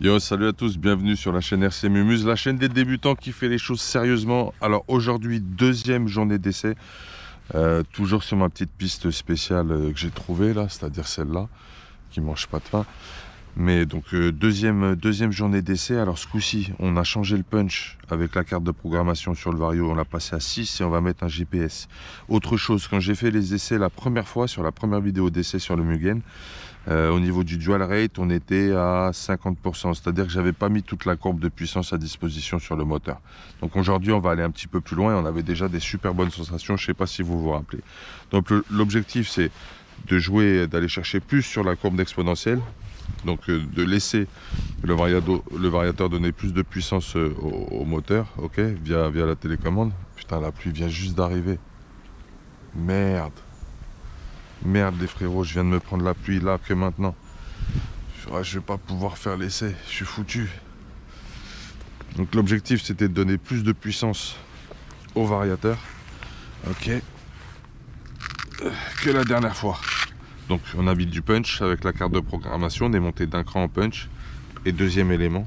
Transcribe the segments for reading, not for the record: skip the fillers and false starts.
Yo, salut à tous, bienvenue sur la chaîne RC Mumuse, la chaîne des débutants qui fait les choses sérieusement. Alors aujourd'hui, deuxième journée d'essai, toujours sur ma petite piste spéciale que j'ai trouvée là, c'est-à-dire celle-là, qui mange pas de pain. Mais donc deuxième journée d'essai. Alors ce coup-ci, on a changé le punch avec la carte de programmation sur le Vario, on l'a passé à 6 et on va mettre un GPS. Autre chose, quand j'ai fait les essais la première fois, sur la première vidéo d'essai sur le Mugen, au niveau du dual rate, on était à 50%, c'est-à-dire que j'avais pas mis toute la courbe de puissance à disposition sur le moteur. Donc aujourd'hui, on va aller un petit peu plus loin. On avait déjà des super bonnes sensations, je sais pas si vous vous rappelez. Donc l'objectif, c'est de jouer, d'aller chercher plus sur la courbe d'exponentielle, donc de laisser le variateur donner plus de puissance au moteur, ok, via la télécommande. Putain, la pluie vient juste d'arriver. Merde. Merde les frérots, je viens de me prendre la pluie là que maintenant. Je vais pas pouvoir faire l'essai, je suis foutu. Donc l'objectif c'était de donner plus de puissance au variateur. Ok. Que la dernière fois. Donc on habite du punch avec la carte de programmation, on est monté d'un cran en punch. Et deuxième élément,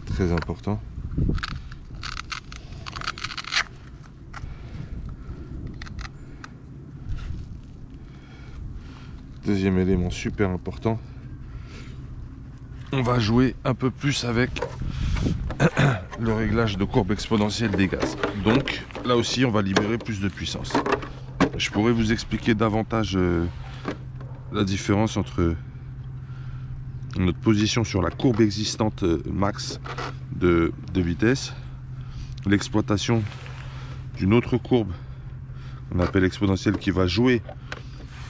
très important. Deuxième élément super important, on va jouer un peu plus avec le réglage de courbe exponentielle des gaz. Donc là aussi on va libérer plus de puissance. Je pourrais vous expliquer davantage la différence entre notre position sur la courbe existante max de vitesse, l'exploitation d'une autre courbe qu'on appelle exponentielle qui va jouer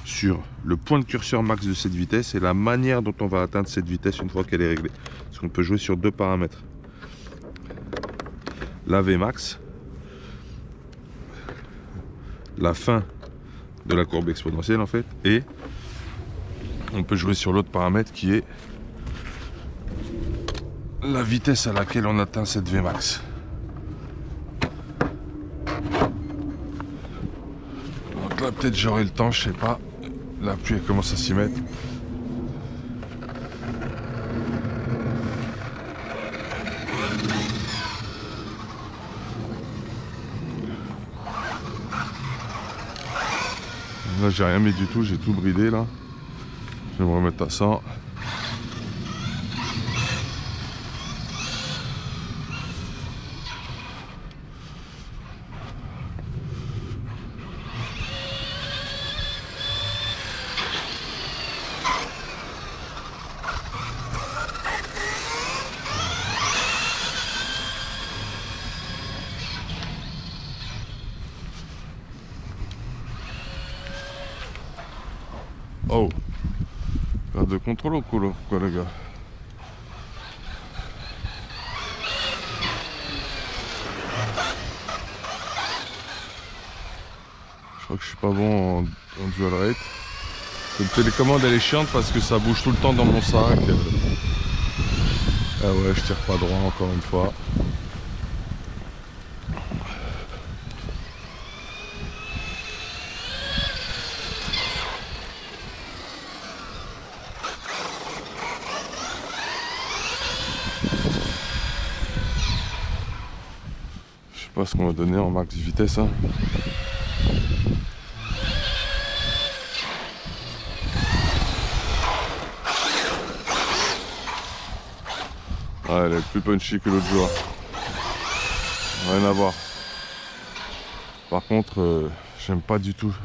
sur le point de curseur max de cette vitesse et la manière dont on va atteindre cette vitesse une fois qu'elle est réglée. Parce qu'on peut jouer sur deux paramètres. La Vmax, la fin de la courbe exponentielle en fait, et on peut jouer sur l'autre paramètre qui est la vitesse à laquelle on atteint cette Vmax. Donc là peut-être j'aurai le temps, je sais pas. La pluie elle commence à s'y mettre. Là j'ai rien mis du tout, j'ai tout bridé là. Je vais me remettre à 100. Oh, perte de contrôle au colo, quoi les gars. Je crois que je suis pas bon en dual rate. Cette télécommande elle est chiante parce que ça bouge tout le temps dans mon sac. Ah ouais, je tire pas droit encore une fois. Je sais pas ce qu'on va donner en max vitesse. Hein. Ah, elle est plus punchy que l'autre jour. Rien à voir. Par contre, j'aime pas du tout.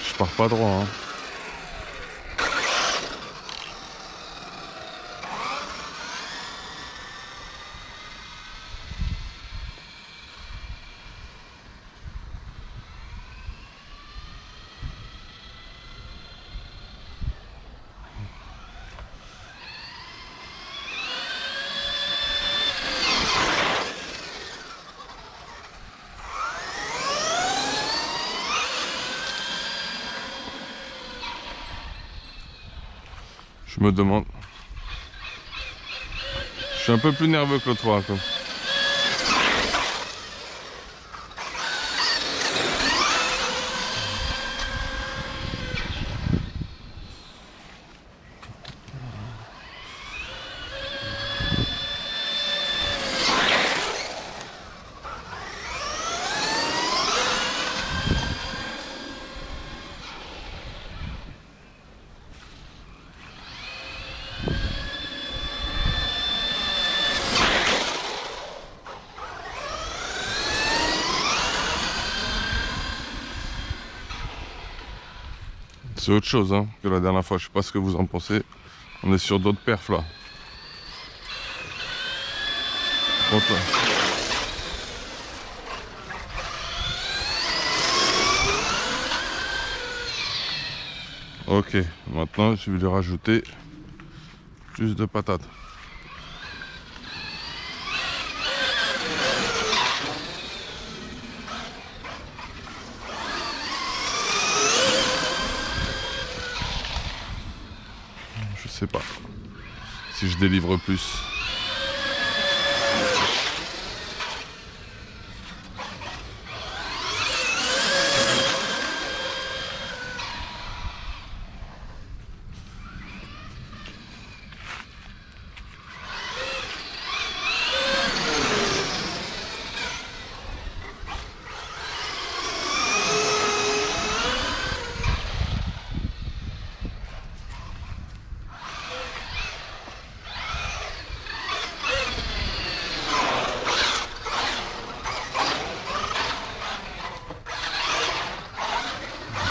Je pars pas droit. Hein. Je me demande. Je suis un peu plus nerveux que l'autre fois. Quoi. c'est autre chose hein, que la dernière fois. Je sais pas ce que vous en pensez. On est sur d'autres perfs là. Contre... Ok, maintenant je vais lui rajouter plus de patates. Je sais pas si je délivre plus.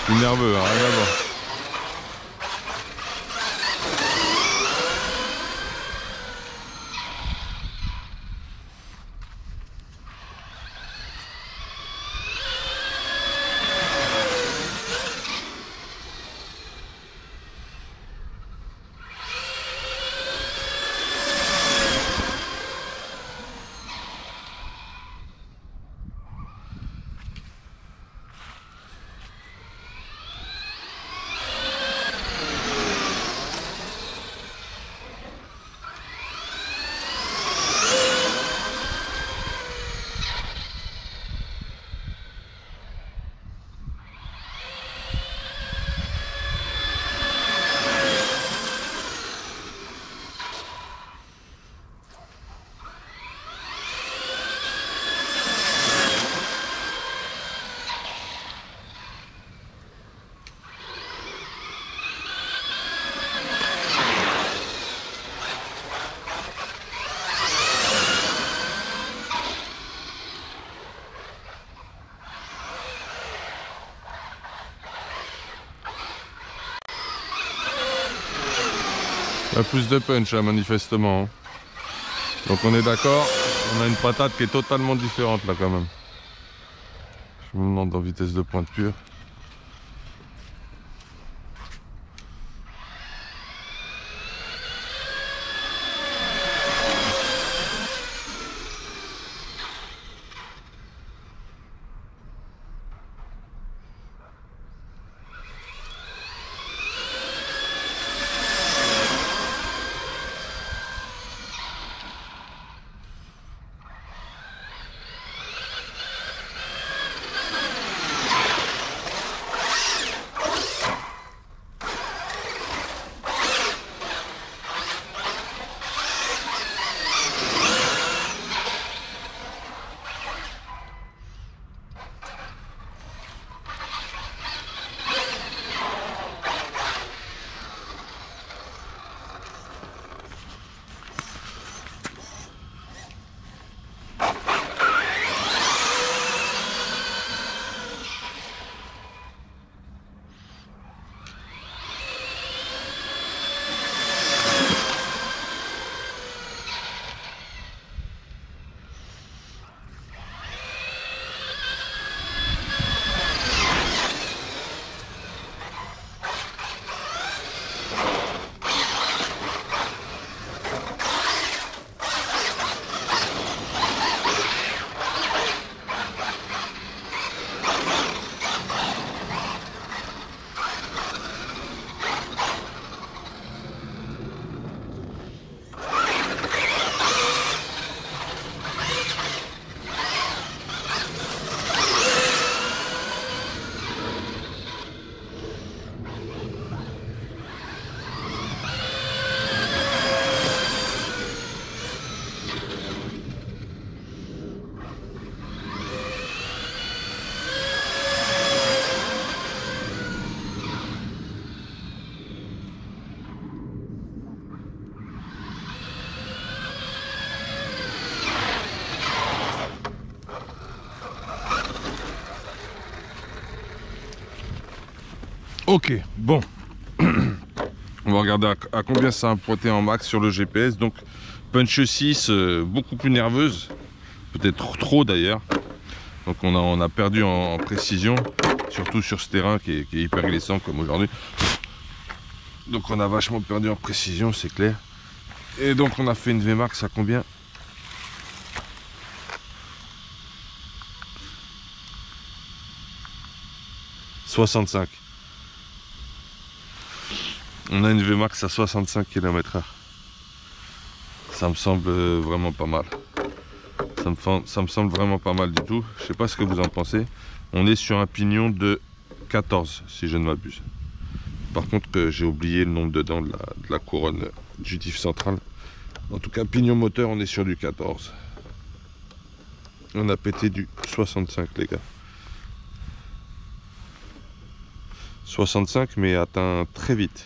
Je suis nerveux, hein, rien à voir. Il y a plus de punch, hein, manifestement. Hein. Donc on est d'accord, on a une patate qui est totalement différente là quand même. Je me demande en vitesse de pointe pure. Ok, bon. On va regarder à combien ça a pointé en max sur le GPS. Donc punch 6, beaucoup plus nerveuse, peut-être trop d'ailleurs. Donc on a perdu en précision, surtout sur ce terrain qui est hyper glissant comme aujourd'hui. Donc on a vachement perdu en précision, c'est clair. Et donc on a fait une Vmax à combien? 65. On a une Vmax à 65 km/h. Ça me semble vraiment pas mal. Ça me semble vraiment pas mal du tout. Je sais pas ce que vous en pensez. On est sur un pignon de 14, si je ne m'abuse. Par contre, j'ai oublié le nombre de dents de la couronne du diff central. En tout cas, pignon moteur, on est sur du 14. On a pété du 65, les gars. 65, mais atteint très vite.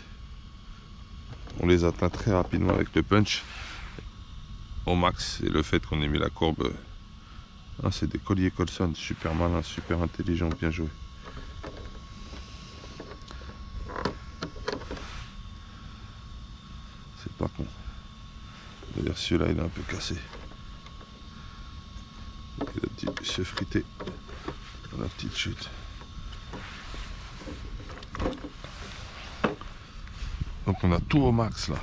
On les atteint très rapidement avec le punch au max. Et le fait qu'on ait mis la courbe, ah, c'est des colliers Colson, super malin, super intelligent, bien joué. C'est pas con. D'ailleurs, celui-là, il est un peu cassé. Donc, il a un petit se friter dans la petite chute. Donc on a tout au max là.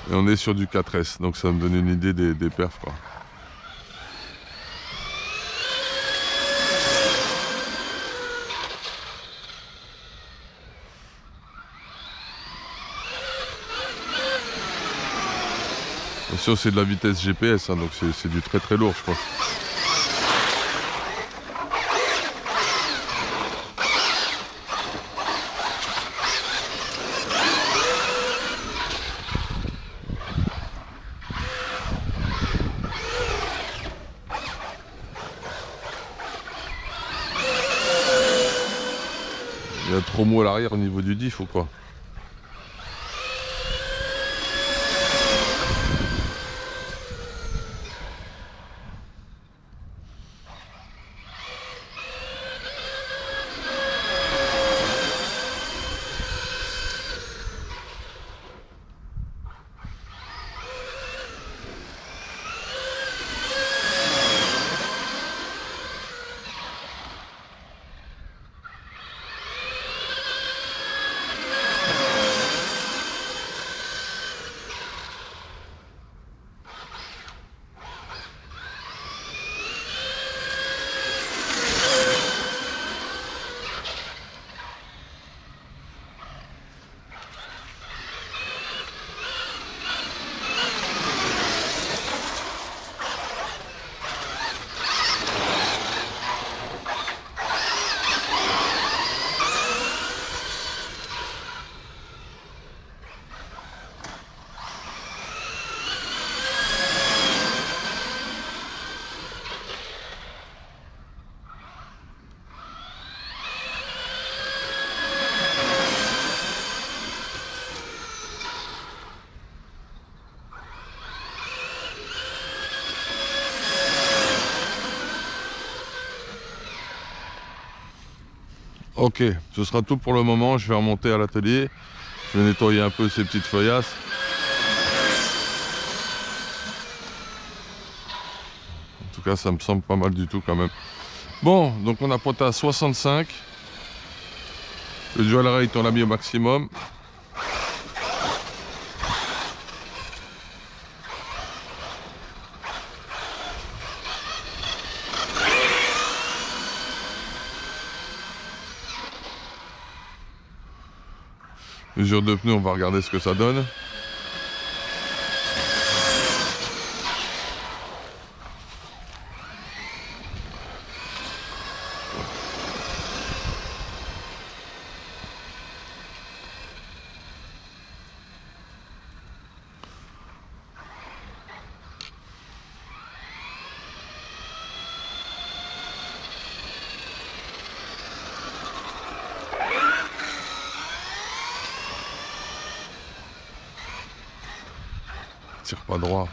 Et on est sur du 4S, donc ça me donne une idée des perfs quoi. Attention, c'est de la vitesse GPS, hein, donc c'est du très très lourd je pense. Il y a trop mou à l'arrière au niveau du diff ou quoi? Ok, ce sera tout pour le moment. Je vais remonter à l'atelier. Je vais nettoyer un peu ces petites feuillasses. En tout cas, ça me semble pas mal du tout quand même. Bon, donc on a pointé à 65. Le dual rate, on l'a mis au maximum. Mesure de pneus, on va regarder ce que ça donne. Tire pas droit.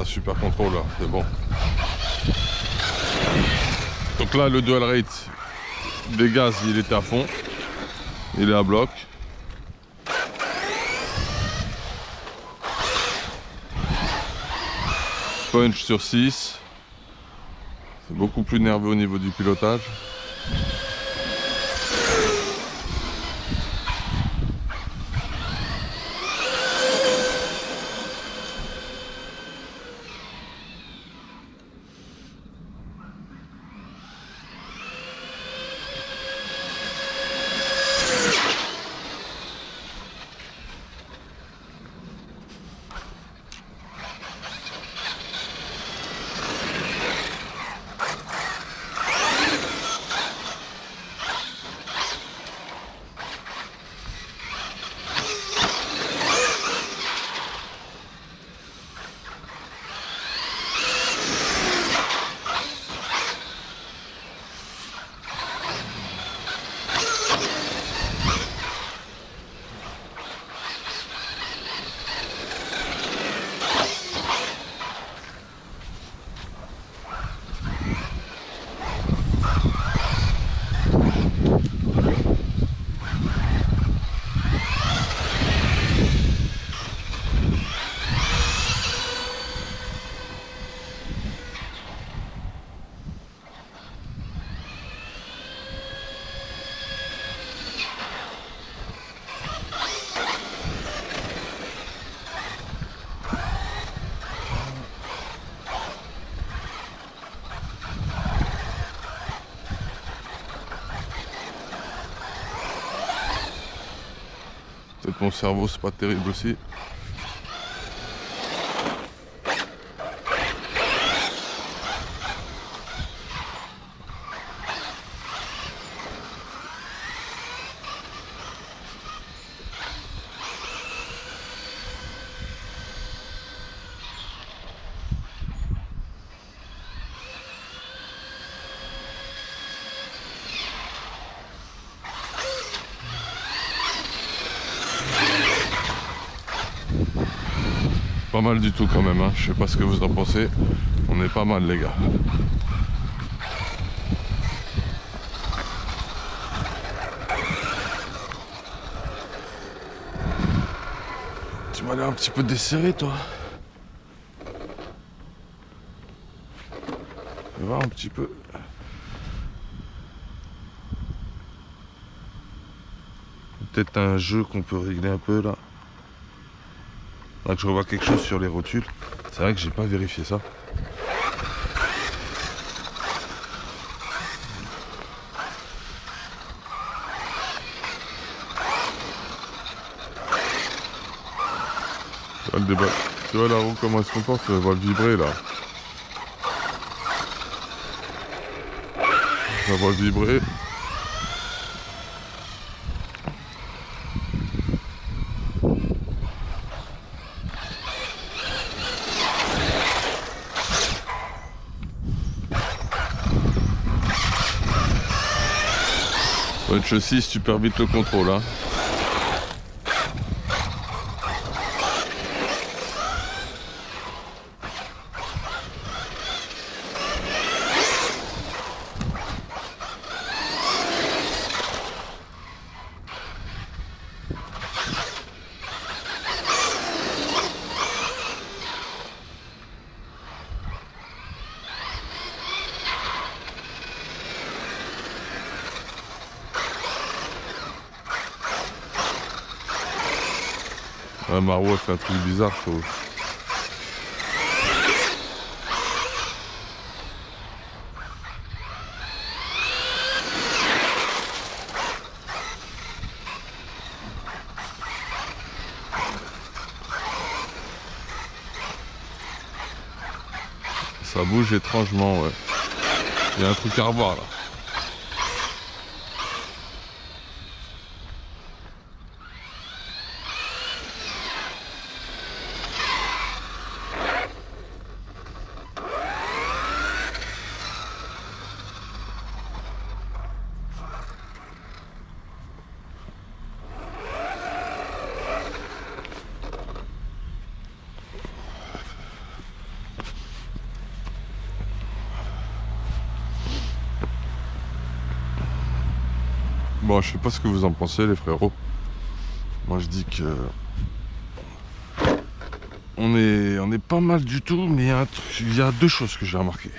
super contrôle là, c'est bon. Donc là le dual rate des gaz il était à fond. Il est à bloc. Punch sur 6. C'est beaucoup plus nerveux au niveau du pilotage. Peut-être mon cerveau c'est pas terrible aussi. Pas mal du tout quand même, hein. Je sais pas ce que vous en pensez. On est pas mal les gars. Tu m'as l'air un petit peu desserré toi. Fais voir un petit peu. Peut-être un jeu qu'on peut régler un peu là. Là que je revois quelque chose sur les rotules. C'est vrai que j'ai pas vérifié ça. Tu vois le débat. Tu vois la roue comment elle se comporte, elle va le vibrer là. Ça va le vibrer. Punch 6, tu perds vite le contrôle. Hein. Ah, ma roue elle fait un truc bizarre, je trouve. Ça bouge étrangement, ouais. Il y a un truc à revoir là. Bon, je sais pas ce que vous en pensez, les frérots. Moi, je dis que on est pas mal du tout, mais il y a deux choses que j'ai remarqué.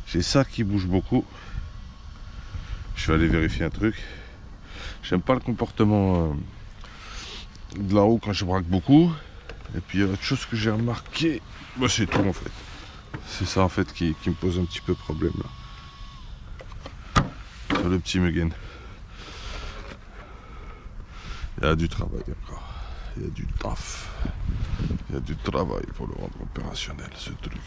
J'ai ça qui bouge beaucoup. Je vais aller vérifier un truc. J'aime pas le comportement de la roue quand je braque beaucoup. Et puis il y a autre chose que j'ai remarqué. Bah, c'est tout en fait. C'est ça en fait qui me pose un petit peu problème là. Sur le petit Mugen. Il y a du travail encore. Il y a du taf. Il y a du travail pour le rendre opérationnel ce truc.